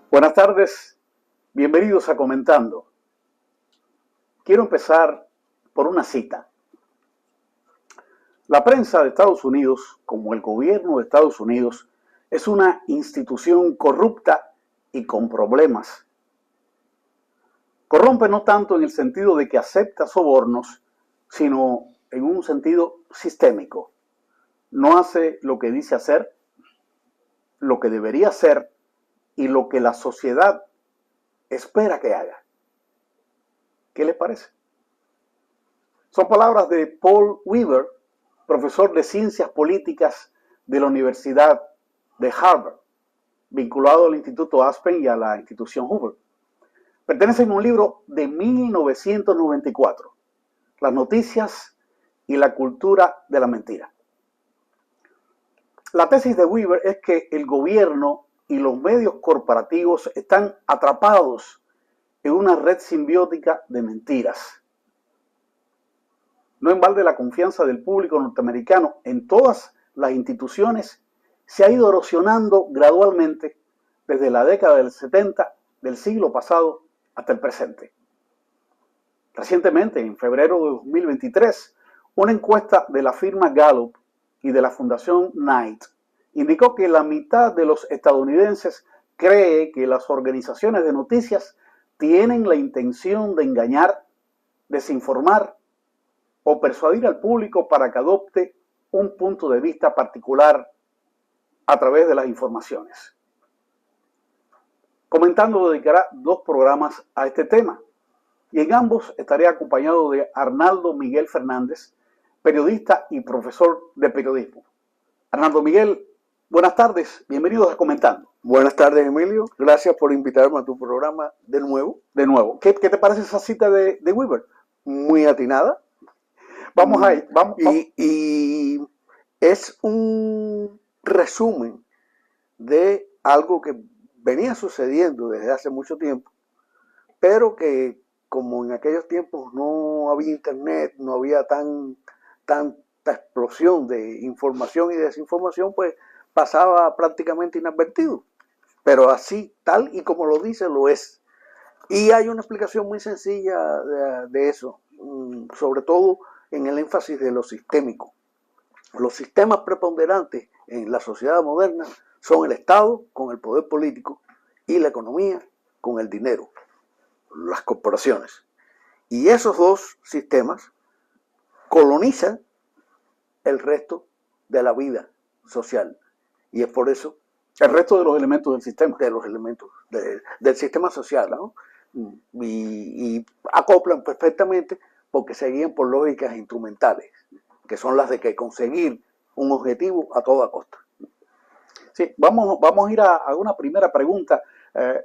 Buenas tardes, bienvenidos a Comentando. Quiero empezar por una cita. La prensa de Estados Unidos, como el gobierno de Estados Unidos, es una institución corrupta y con problemas. Corrompe no tanto en el sentido de que acepta sobornos, sino en un sentido sistémico. No hace lo que dice hacer, lo que debería hacer y lo que la sociedad espera que haga. ¿Qué les parece? Son palabras de Paul Weber, profesor de Ciencias Políticas de la Universidad de Harvard, vinculado al Instituto Aspen y a la institución Hoover. Pertenecen a un libro de 1994, Las noticias y la cultura de la mentira. La tesis de Weber es que el gobierno y los medios corporativos están atrapados en una red simbiótica de mentiras. No en balde la confianza del público norteamericano en todas las instituciones se ha ido erosionando gradualmente desde la década del 70 del siglo pasado hasta el presente. Recientemente, en febrero de 2023, una encuesta de la firma Gallup y de la Fundación Knight indicó que la mitad de los estadounidenses cree que las organizaciones de noticias tienen la intención de engañar, desinformar o persuadir al público para que adopte un punto de vista particular a través de las informaciones. Comentando dedicará 2 programas a este tema y en ambos estaré acompañado de Arnaldo Miguel Fernández, periodista y profesor de periodismo. Arnaldo Miguel, buenas tardes, bienvenidos a Comentando. Buenas tardes, Emilio. Gracias por invitarme a tu programa de nuevo. ¿Qué te parece esa cita de Weber? Muy atinada. Vamos ahí. Y es un resumen de algo que venía sucediendo desde hace mucho tiempo, pero que como en aquellos tiempos no había internet, no había tanta explosión de información y desinformación, pues pasaba prácticamente inadvertido. Pero así, tal y como lo dice, lo es. Y hay una explicación muy sencilla de eso, sobre todo en el énfasis de lo sistémico. Los sistemas preponderantes en la sociedad moderna son el Estado con el poder político y la economía con el dinero, las corporaciones. Y esos dos sistemas colonizan el resto de la vida social. Y es por eso el resto de los elementos del sistema. De los elementos del sistema social, ¿no? Y acoplan perfectamente porque se guían por lógicas instrumentales, que son las de que conseguir un objetivo a toda costa. Sí, vamos a ir a una primera pregunta,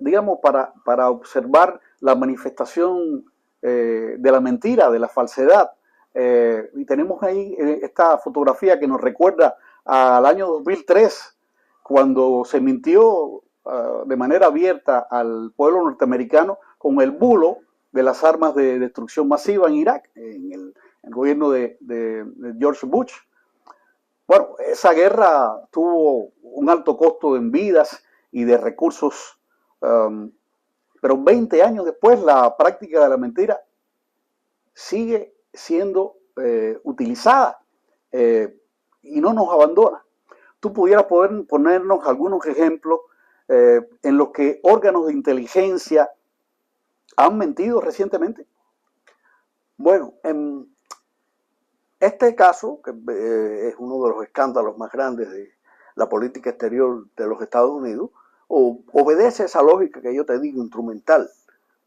digamos, para observar la manifestación de la mentira, de la falsedad. Y tenemos ahí esta fotografía que nos recuerda al año 2003, cuando se mintió de manera abierta al pueblo norteamericano con el bulo de las armas de destrucción masiva en Irak, en el gobierno de George Bush. Bueno, esa guerra tuvo un alto costo en vidas y de recursos, pero 20 años después la práctica de la mentira sigue siendo utilizada y no nos abandona. Tú pudieras ponernos algunos ejemplos en los que órganos de inteligencia han mentido recientemente. Bueno, en este caso, que es uno de los escándalos más grandes de la política exterior de los Estados Unidos, obedece esa lógica que yo te digo, instrumental,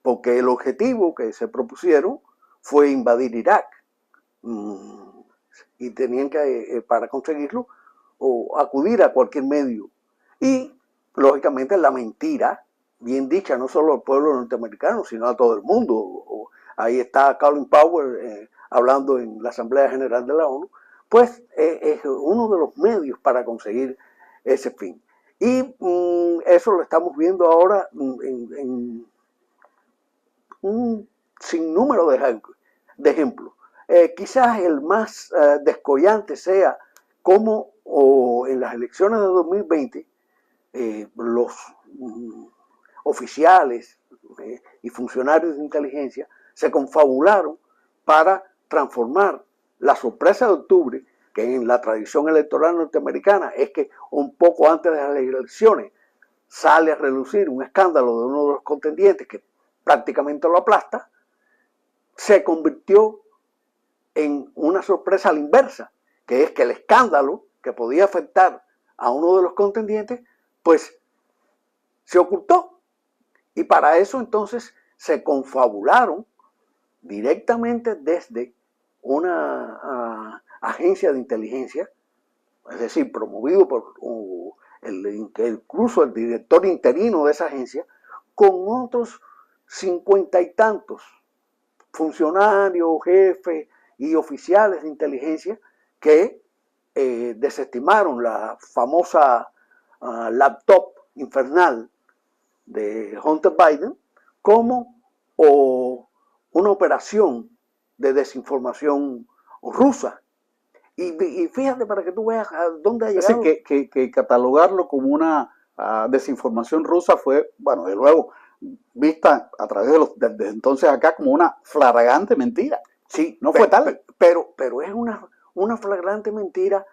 porque el objetivo que se propusieron fue invadir Irak, y tenían que, para conseguirlo, o acudir a cualquier medio. Y, lógicamente, la mentira, bien dicha, no solo al pueblo norteamericano, sino a todo el mundo. Ahí está Colin Powell hablando en la Asamblea General de la ONU, pues es uno de los medios para conseguir ese fin. Y eso lo estamos viendo ahora en un sinnúmero de ejemplos. Quizás el más descollante sea cómo en las elecciones de 2020 los oficiales y funcionarios de inteligencia se confabularon para transformar la sorpresa de octubre, que en la tradición electoral norteamericana es que un poco antes de las elecciones sale a relucir un escándalo de uno de los contendientes que prácticamente lo aplasta, se convirtió en una sorpresa a la inversa, que es que el escándalo que podía afectar a uno de los contendientes, pues se ocultó. Y para eso entonces se confabularon directamente desde una agencia de inteligencia, es decir, promovido por incluso el director interino de esa agencia, con otros 50 y tantos funcionarios, jefes y oficiales de inteligencia que desestimaron la famosa laptop infernal de Hunter Biden como una operación de desinformación rusa. Y fíjate para que tú veas a dónde ha llegado. Es decir, que catalogarlo como una desinformación rusa fue, bueno, de luego, vista a través de desde entonces acá como una flagrante mentira. Sí, no fue tal. Pero es una flagrante mentira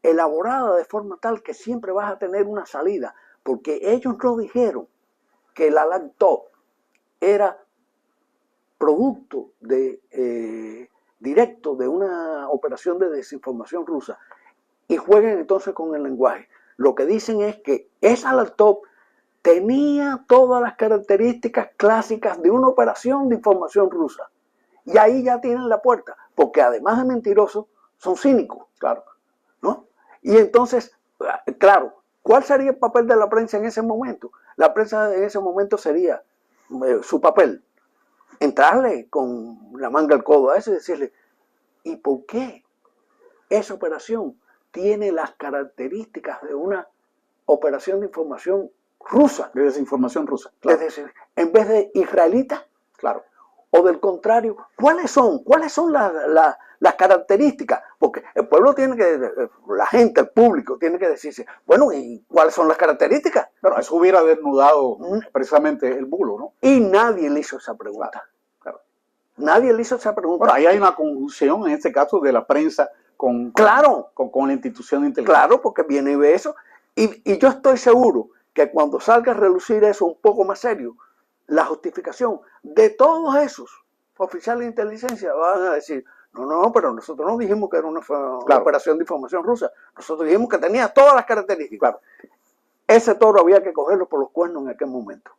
elaborada de forma tal que siempre vas a tener una salida, porque ellos no dijeron que la laptop era producto directo de una operación de desinformación rusa, y jueguen entonces con el lenguaje. Lo que dicen es que esa laptop tenía todas las características clásicas de una operación de información rusa. Y ahí ya tienen la puerta, porque además de mentirosos, son cínicos, claro, ¿no? Y entonces, claro, ¿cuál sería el papel de la prensa en ese momento? La prensa en ese momento sería su papel, entrarle con la manga al codo a eso y decirle, ¿y por qué esa operación tiene las características de una operación de información rusa? De desinformación rusa, claro. Es decir, en vez de israelita, claro. O del contrario, ¿cuáles son las características? Porque el pueblo tiene que, la gente, el público tiene que decirse, bueno, ¿y cuáles son las características? Bueno, eso hubiera desnudado precisamente el bulo, ¿no? Y nadie le hizo esa pregunta. Claro. Nadie le hizo esa pregunta. Bueno, ahí hay una conjunción en este caso de la prensa con la institución de inteligencia. Claro, porque viene y ve eso. Y yo estoy seguro que cuando salga a relucir eso un poco más serio, la justificación de todos esos oficiales de inteligencia van a decir, no, pero nosotros no dijimos que era una operación de información rusa, nosotros dijimos que tenía todas las características. Claro. Ese toro había que cogerlo por los cuernos en aquel momento.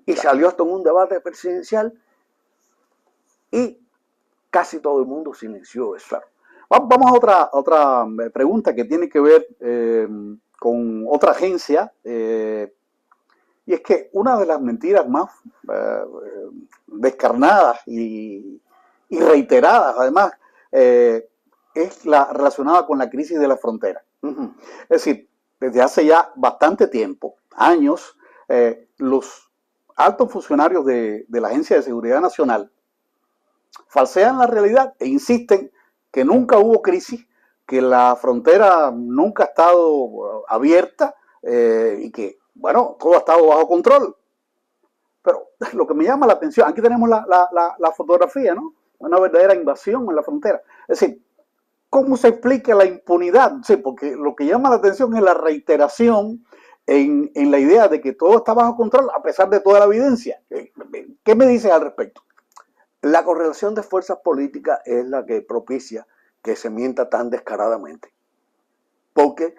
Y salió hasta en un debate presidencial y casi todo el mundo silenció eso. Claro. Vamos a otra pregunta que tiene que ver con otra agencia. Y es que una de las mentiras más descarnadas y reiteradas, además, es la relacionada con la crisis de la frontera. Es decir, desde hace ya bastante tiempo, años, los altos funcionarios de la Agencia de Seguridad Nacional falsean la realidad e insisten que nunca hubo crisis, que la frontera nunca ha estado abierta y que bueno, todo ha estado bajo control. Pero lo que me llama la atención, aquí tenemos la fotografía, ¿no? Una verdadera invasión en la frontera. Es decir, ¿cómo se explica la impunidad? Sí, porque lo que llama la atención es la reiteración en la idea de que todo está bajo control a pesar de toda la evidencia. ¿Qué me dices al respecto? La correlación de fuerzas políticas es la que propicia que se mienta tan descaradamente. Porque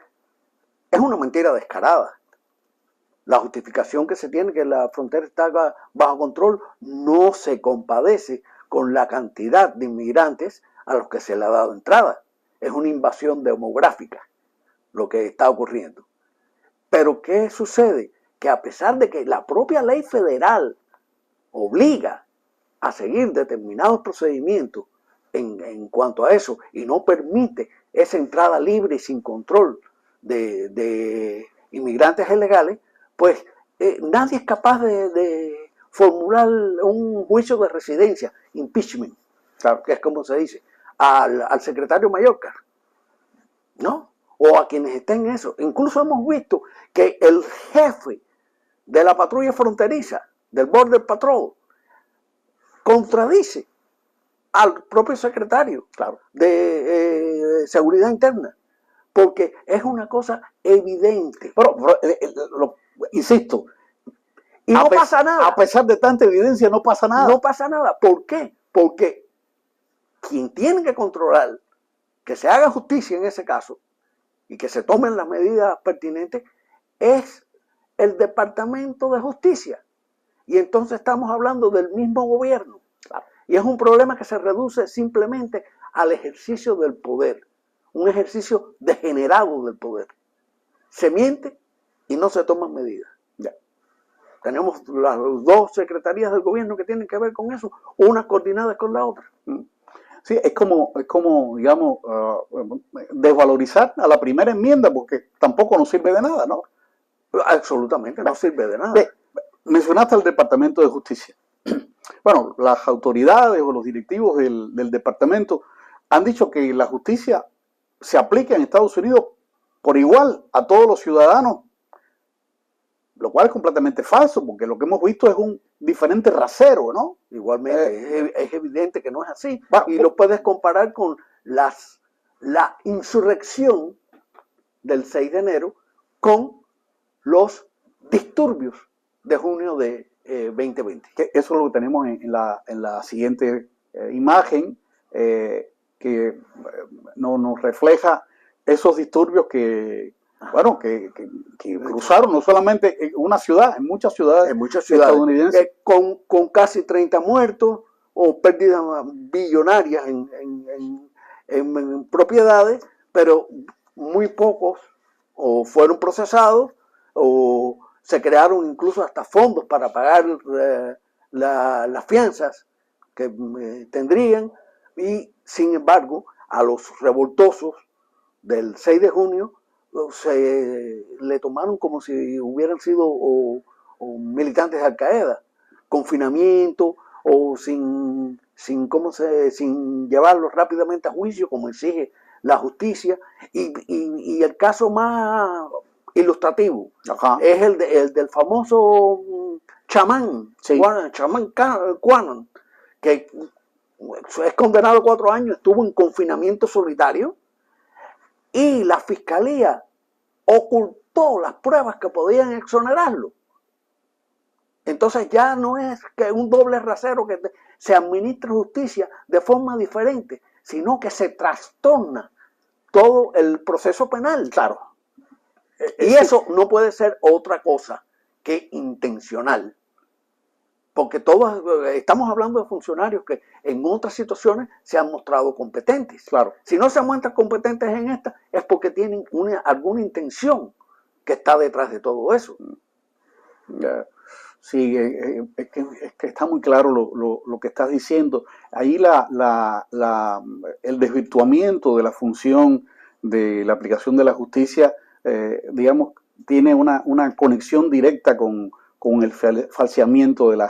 es una mentira descarada. La justificación que se tiene, que la frontera está bajo control, no se compadece con la cantidad de inmigrantes a los que se le ha dado entrada. Es una invasión demográfica lo que está ocurriendo. Pero ¿qué sucede? Que a pesar de que la propia ley federal obliga a seguir determinados procedimientos en cuanto a eso y no permite esa entrada libre y sin control de inmigrantes ilegales, pues nadie es capaz de formular un juicio de residencia, impeachment, claro, que es como se dice, al secretario Mayorkas, ¿no? O a quienes estén en eso. Incluso hemos visto que el jefe de la patrulla fronteriza, del Border Patrol, contradice al propio secretario de Seguridad Interna, porque es una cosa evidente. Pero insisto, y no pasa nada. A pesar de tanta evidencia, no pasa nada. No pasa nada. ¿Por qué? Porque quien tiene que controlar que se haga justicia en ese caso y que se tomen las medidas pertinentes es el Departamento de Justicia. Y entonces estamos hablando del mismo gobierno. Y es un problema que se reduce simplemente al ejercicio del poder, un ejercicio degenerado del poder. Se miente y no se toman medidas. Ya. Tenemos las dos secretarías del gobierno que tienen que ver con eso, unas coordinadas con la otra. Sí, es como digamos, desvalorizar a la primera enmienda, porque tampoco nos sirve de nada, ¿no? Absolutamente, no sirve de nada. Mencionaste al Departamento de Justicia. Bueno, las autoridades o los directivos del departamento han dicho que la justicia se aplica en Estados Unidos por igual a todos los ciudadanos, lo cual es completamente falso, porque lo que hemos visto es un diferente rasero, ¿no? Igualmente, es evidente que no es así. Y lo puedes comparar con la insurrección del 6 de enero con los disturbios de junio de 2020. Eso es lo que tenemos en la siguiente imagen, que nos refleja esos disturbios que cruzaron no solamente en una ciudad, en muchas ciudades estadounidenses. Con casi 30 muertos o pérdidas billonarias en propiedades, pero muy pocos o fueron procesados o se crearon incluso hasta fondos para pagar las fianzas que tendrían, y sin embargo a los revoltosos del 6 de junio se le tomaron como si hubieran sido o militantes de Al Qaeda, confinamiento o sin llevarlos rápidamente a juicio como exige la justicia. Y el caso más ilustrativo es el del famoso chamán, chamán Quanon, que es condenado a 4 años, estuvo en confinamiento solitario y la fiscalía ocultó las pruebas que podían exonerarlo. Entonces ya no es que un doble rasero que se administra justicia de forma diferente, sino que se trastorna todo el proceso penal. Claro. Y eso no puede ser otra cosa que intencional. Porque todos estamos hablando de funcionarios que en otras situaciones se han mostrado competentes. Claro. Si no se muestran competentes en esta, es porque tienen alguna intención que está detrás de todo eso. Sí, es que está muy claro lo que estás diciendo. Ahí el desvirtuamiento de la función de la aplicación de la justicia, digamos, tiene una conexión directa con el falseamiento de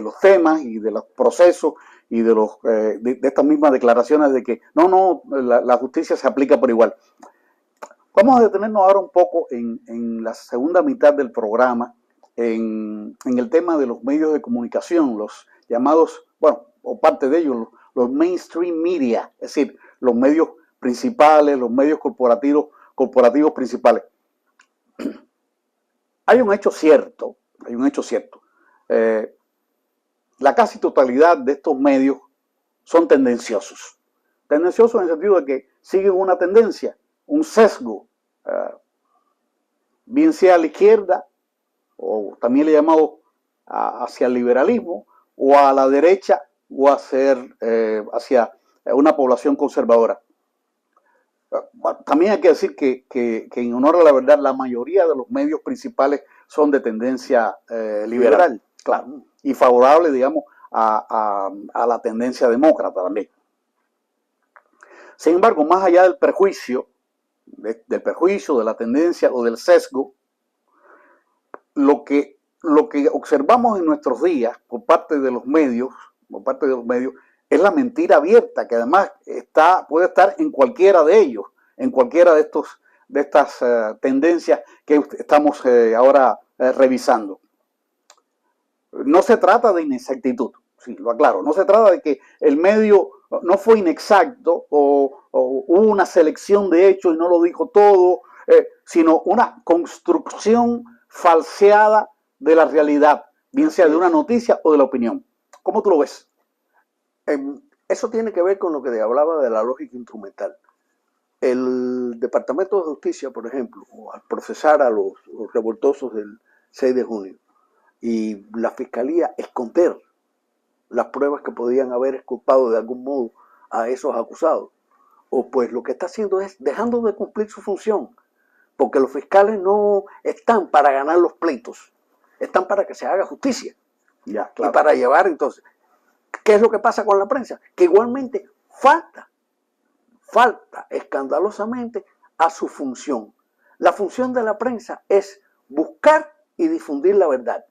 los temas y de los procesos y de estas mismas declaraciones de que la justicia se aplica por igual. Vamos a detenernos ahora un poco en la segunda mitad del programa, en el tema de los medios de comunicación, los llamados, o parte de ellos, los mainstream media, es decir, los medios principales, los medios corporativos principales. Hay un hecho cierto. La casi totalidad de estos medios son tendenciosos. Tendenciosos en el sentido de que siguen una tendencia, un sesgo, bien sea a la izquierda, o también le llamamos hacia el liberalismo, o a la derecha, o hacia una población conservadora. También hay que decir que en honor a la verdad, la mayoría de los medios principales son de tendencia liberal, claro, y favorable, digamos, a la tendencia demócrata también. Sin embargo, más allá del prejuicio, de la tendencia o del sesgo, lo que observamos en nuestros días por parte de los medios, es la mentira abierta, que además puede estar en cualquiera de ellos, en cualquiera de estas tendencias que estamos ahora revisando. No se trata de inexactitud, sí, lo aclaro, no se trata de que el medio no fue inexacto o hubo una selección de hechos y no lo dijo todo, sino una construcción falseada de la realidad, bien sea de una noticia o de la opinión. ¿Cómo tú lo ves? Eso tiene que ver con lo que te hablaba de la lógica instrumental. El Departamento de Justicia, por ejemplo, al procesar a los revoltosos del 6 de junio y la Fiscalía esconder las pruebas que podían haber exculpado de algún modo a esos acusados, o pues lo que está haciendo es dejando de cumplir su función, porque los fiscales no están para ganar los pleitos, están para que se haga justicia. Ya, claro. Y para llevar entonces, ¿qué es lo que pasa con la prensa? Que igualmente falta escandalosamente a su función. La función de la prensa es buscar y difundir la verdad.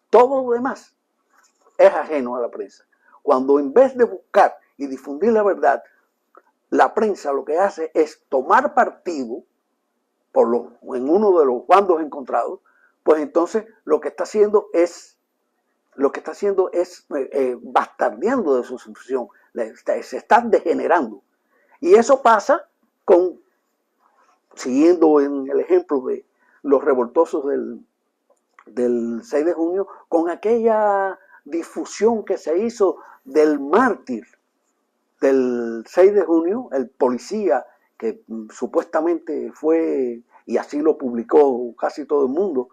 Todo lo demás es ajeno a la prensa. Cuando en vez de buscar y difundir la verdad, la prensa lo que hace es tomar partido en uno de los bandos encontrados, pues entonces lo que está haciendo es bastardeando de su función, se está degenerando. Y eso pasa siguiendo en el ejemplo de los revoltosos del 6 de junio, con aquella difusión que se hizo del mártir del 6 de junio, el policía que supuestamente fue, y así lo publicó casi todo el mundo,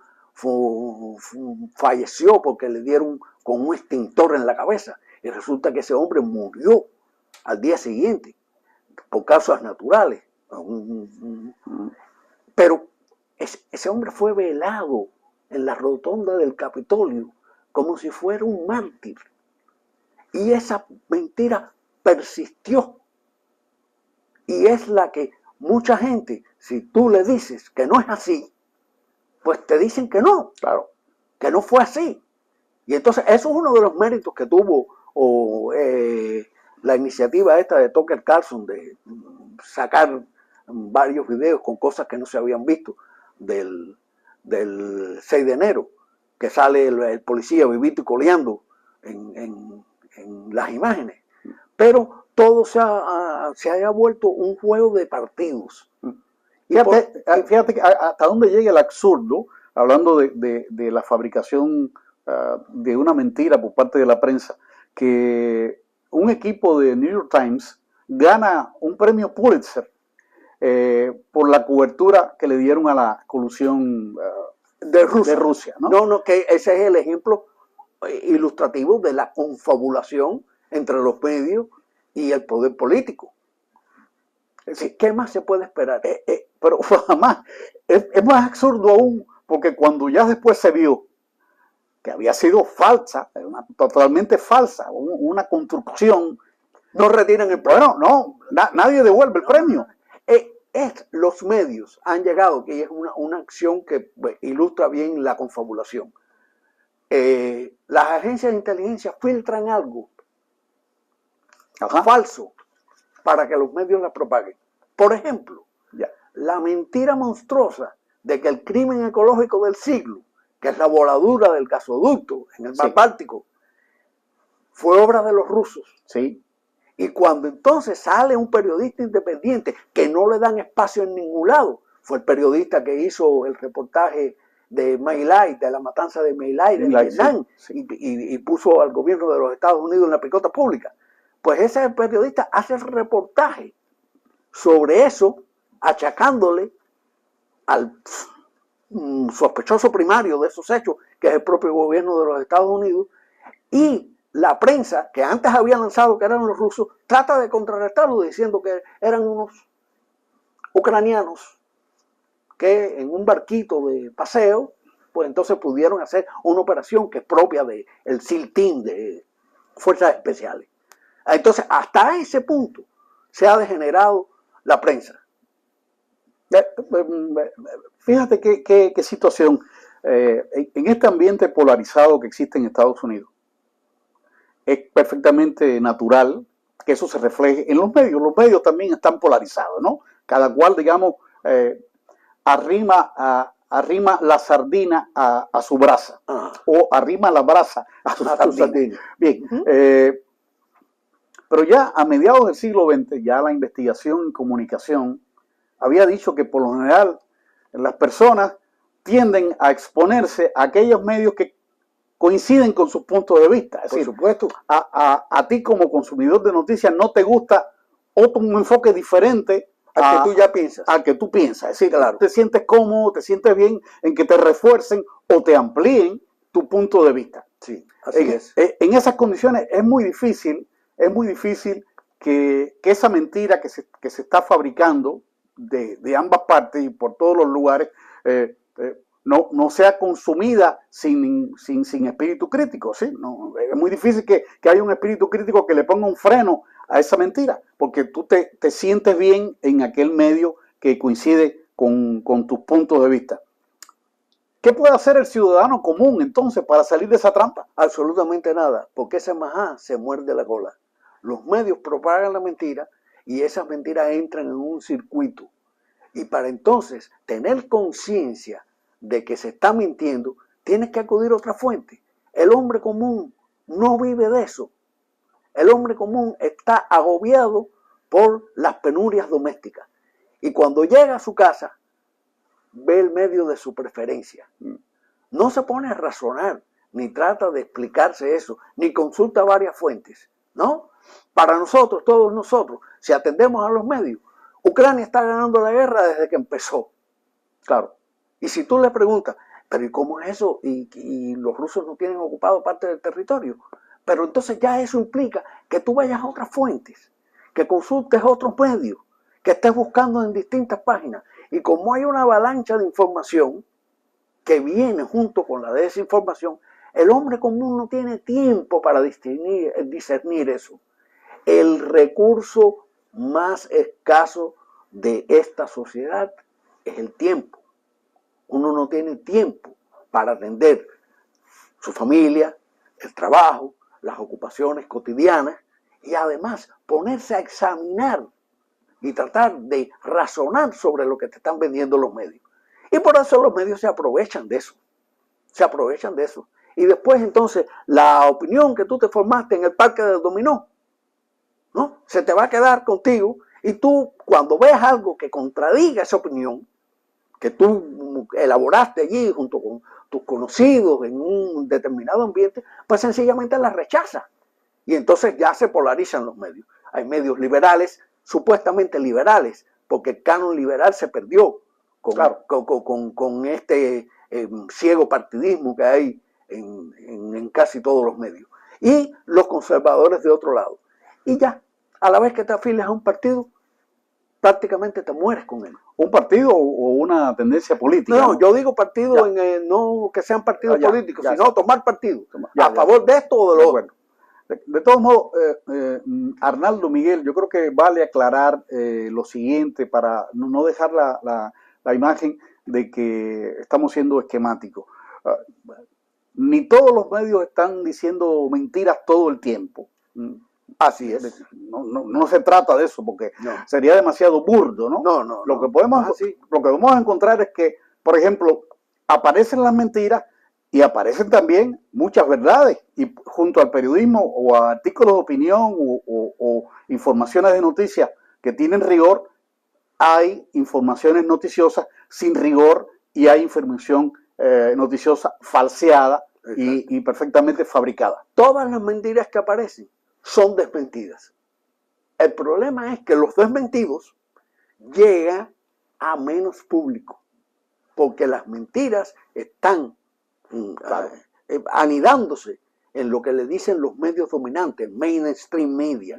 falleció porque le dieron con un extintor en la cabeza, y resulta que ese hombre murió al día siguiente por causas naturales. Pero ese hombre fue velado en la rotonda del Capitolio como si fuera un mártir, y esa mentira persistió, y es la que mucha gente, si tú le dices que no es así, pues te dicen que no, claro, que no fue así. Y entonces eso es uno de los méritos que tuvo la iniciativa esta de Tucker Carlson de sacar varios videos con cosas que no se habían visto del 6 de enero, que sale el policía vivito y coleando en las imágenes. Pero todo se haya vuelto un juego de partidos. Fíjate hasta dónde llega el absurdo, hablando de la fabricación de una mentira por parte de la prensa, que un equipo de New York Times gana un premio Pulitzer por la cobertura que le dieron a la colusión de Rusia, ¿no? No, que ese es el ejemplo ilustrativo de la confabulación entre los medios y el poder político. ¿Qué más se puede esperar? Pero jamás, es más absurdo aún, porque cuando ya después se vio que había sido falsa, totalmente falsa, una construcción, no retiran el premio. Bueno, no, nadie devuelve el premio. Los medios han llegado, que es una acción que ilustra bien la confabulación. Las agencias de inteligencia filtran algo falso para que los medios la propaguen. Por ejemplo, la mentira monstruosa de que el crimen ecológico del siglo, que es la voladura del gasoducto en el mar Báltico, fue obra de los rusos. Sí. Y cuando entonces sale un periodista independiente que no le dan espacio en ningún lado, fue el periodista que hizo el reportaje de My Lai, de la matanza de My Lai en Vietnam, y puso al gobierno de los Estados Unidos en la picota pública. Pues ese periodista hace el reportaje sobre eso, achacándole al sospechoso primario de esos hechos, que es el propio gobierno de los Estados Unidos, y la prensa, que antes había lanzado que eran los rusos, trata de contrarrestarlo diciendo que eran unos ucranianos que en un barquito de paseo, pues entonces pudieron hacer una operación que es propia del SEAL Team de Fuerzas Especiales. Entonces, hasta ese punto se ha degenerado la prensa. Fíjate qué situación. En este ambiente polarizado que existe en Estados Unidos, es perfectamente natural que eso se refleje en los medios. Los medios también están polarizados, ¿no? Cada cual, digamos, arrima la sardina a su brasa, o arrima la brasa a su sardina. Bien, pero ya a mediados del siglo XX, ya la investigación en comunicación había dicho que por lo general las personas tienden a exponerse a aquellos medios que coinciden con sus puntos de vista. Es decir, supuesto, a ti como consumidor de noticias no te gusta otro un enfoque diferente al que tú ya piensas. Al que tú piensas. Es decir, claro, te sientes cómodo, te sientes bien en que te refuercen o te amplíen tu punto de vista. Sí, así es. En esas condiciones es muy difícil que esa mentira que se está fabricando de ambas partes y por todos los lugares no sea consumida sin espíritu crítico, ¿sí? No, es muy difícil que haya un espíritu crítico que le ponga un freno a esa mentira, porque tú te sientes bien en aquel medio que coincide con tus puntos de vista. ¿Qué puede hacer el ciudadano común entonces para salir de esa trampa? Absolutamente nada, porque ese majá se muerde la cola. Los medios propagan la mentira y esas mentiras entran en un circuito. Y para entonces tener conciencia de que se está mintiendo, tienes que acudir a otra fuente. El hombre común no vive de eso. El hombre común está agobiado por las penurias domésticas. Y cuando llega a su casa, ve el medio de su preferencia. No se pone a razonar, ni trata de explicarse eso, ni consulta varias fuentes, ¿no? Para nosotros, todos nosotros, si atendemos a los medios, Ucrania está ganando la guerra desde que empezó. Claro. Y si tú le preguntas, pero ¿y cómo es eso? Y los rusos no tienen ocupado parte del territorio. Pero entonces ya eso implica que tú vayas a otras fuentes, que consultes otros medios, que estés buscando en distintas páginas. Y como hay una avalancha de información que viene junto con la desinformación, el hombre común no tiene tiempo para discernir eso. El recurso más escaso de esta sociedad es el tiempo. Uno no tiene tiempo para atender su familia, el trabajo, las ocupaciones cotidianas y además ponerse a examinar y tratar de razonar sobre lo que te están vendiendo los medios. Y por eso los medios se aprovechan de eso. Se aprovechan de eso. Y después entonces la opinión que tú te formaste en el parque del dominó, ¿no? Se te va a quedar contigo y tú cuando ves algo que contradiga esa opinión que tú elaboraste allí junto con tus conocidos en un determinado ambiente, pues sencillamente la rechazas. Y entonces ya se polarizan los medios. Hay medios liberales, supuestamente liberales, porque el canon liberal se perdió con este ciego partidismo que hay en casi todos los medios. Y los conservadores de otro lado. Y ya, a la vez que te afilias a un partido, prácticamente te mueres con él. ¿Un partido o una tendencia política? No, yo digo partido, no que sean partidos políticos, sino tomar partido a favor de esto o de lo otro. De todos modos, Arnaldo, Miguel, yo creo que vale aclarar lo siguiente para no dejar la imagen de que estamos siendo esquemáticos. Ni todos los medios están diciendo mentiras todo el tiempo. Así es. No se trata de eso, porque sería demasiado burdo, ¿no? Lo que podemos encontrar es que, por ejemplo, aparecen las mentiras y aparecen también muchas verdades. Y junto al periodismo o a artículos de opinión o informaciones de noticias que tienen rigor, hay informaciones noticiosas sin rigor y hay información noticiosa falseada y perfectamente fabricada. Todas las mentiras que aparecen son desmentidas. El problema es que los desmentidos llegan a menos público, porque las mentiras están anidándose en lo que le dicen los medios dominantes, mainstream media,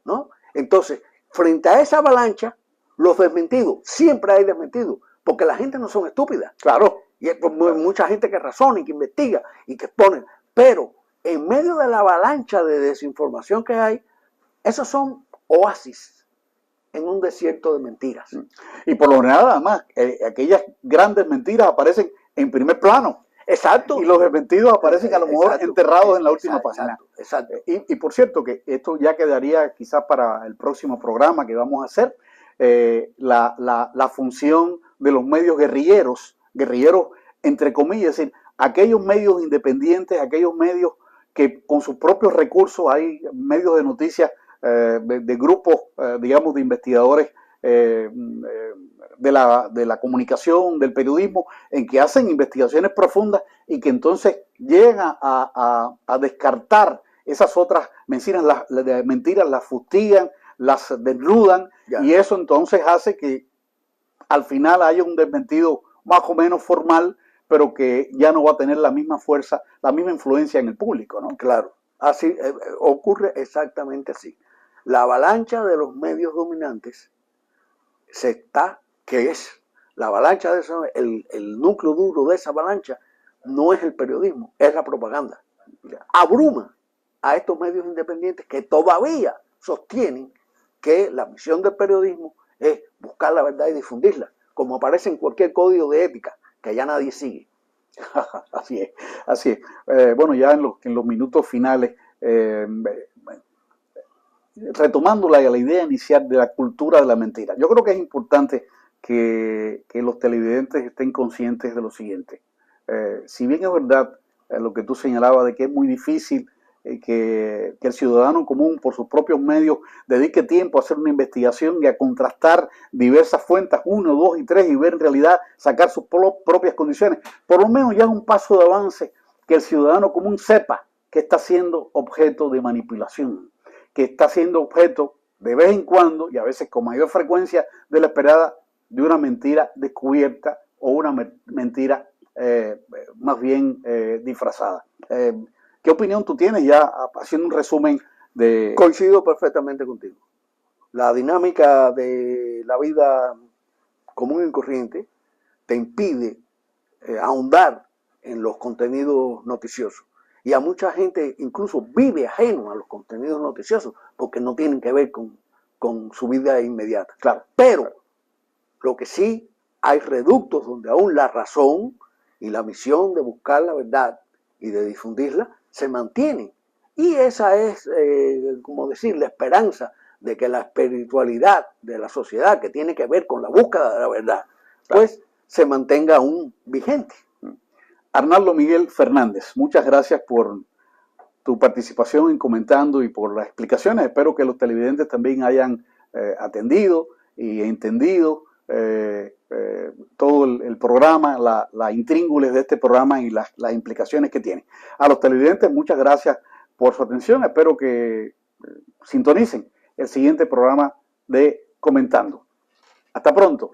¿no? Entonces, frente a esa avalancha, los desmentidos, siempre hay desmentidos, porque la gente no son estúpidas, claro, y hay mucha gente que razona y que investiga y que expone, pero en medio de la avalancha de desinformación que hay, esos son oasis en un desierto de mentiras. Y por lo general, además, aquellas grandes mentiras aparecen en primer plano. Exacto. Y los desmentidos aparecen a lo mejor enterrados en la última página. Exacto. Y por cierto, que esto ya quedaría quizás para el próximo programa que vamos a hacer. la función de los medios guerrilleros entre comillas, es decir, aquellos medios independientes, aquellos medios que con sus propios recursos, hay medios de noticias de grupos, digamos, de investigadores de la comunicación, del periodismo, en que hacen investigaciones profundas y que entonces llegan a descartar esas otras mentiras, las fustigan, las desnudan, y eso entonces hace que al final haya un desmentido más o menos formal, pero que ya no va a tener la misma fuerza, la misma influencia en el público, ¿no? Claro, así ocurre exactamente así. La avalancha de los medios dominantes que es la avalancha de eso, el núcleo duro de esa avalancha no es el periodismo, es la propaganda. Abruma a estos medios independientes que todavía sostienen que la misión del periodismo es buscar la verdad y difundirla, como aparece en cualquier código de ética que ya nadie sigue. Así es, así es. Bueno, ya en los minutos finales, retomando la idea inicial de la cultura de la mentira, yo creo que es importante que los televidentes estén conscientes de lo siguiente. Si bien es verdad lo que tú señalabas de que es muy difícil que el ciudadano común por sus propios medios dedique tiempo a hacer una investigación y a contrastar diversas fuentes, 1, 2 y 3, y ver en realidad sacar sus propias condiciones, por lo menos ya es un paso de avance que el ciudadano común sepa que está siendo objeto de manipulación, que está siendo objeto de vez en cuando y a veces con mayor frecuencia de la esperada de una mentira descubierta o una mentira más bien disfrazada. ¿Qué opinión tú tienes ya haciendo un resumen de...? Coincido perfectamente contigo. La dinámica de la vida común y corriente te impide ahondar en los contenidos noticiosos. Y a mucha gente incluso vive ajeno a los contenidos noticiosos porque no tienen que ver con su vida inmediata. Claro. Pero lo que sí, hay reductos donde aún la razón y la misión de buscar la verdad y de difundirla se mantienen. Y esa es, como decir, la esperanza de que la espiritualidad de la sociedad, que tiene que ver con la búsqueda de la verdad, pues se mantenga aún vigente. Arnaldo Miguel Fernández, muchas gracias por tu participación en Comentando y por las explicaciones. Espero que los televidentes también hayan atendido y entendido todo el programa, la intríngulis de este programa y las implicaciones que tiene. A los televidentes, muchas gracias por su atención. Espero que sintonicen el siguiente programa de Comentando. Hasta pronto.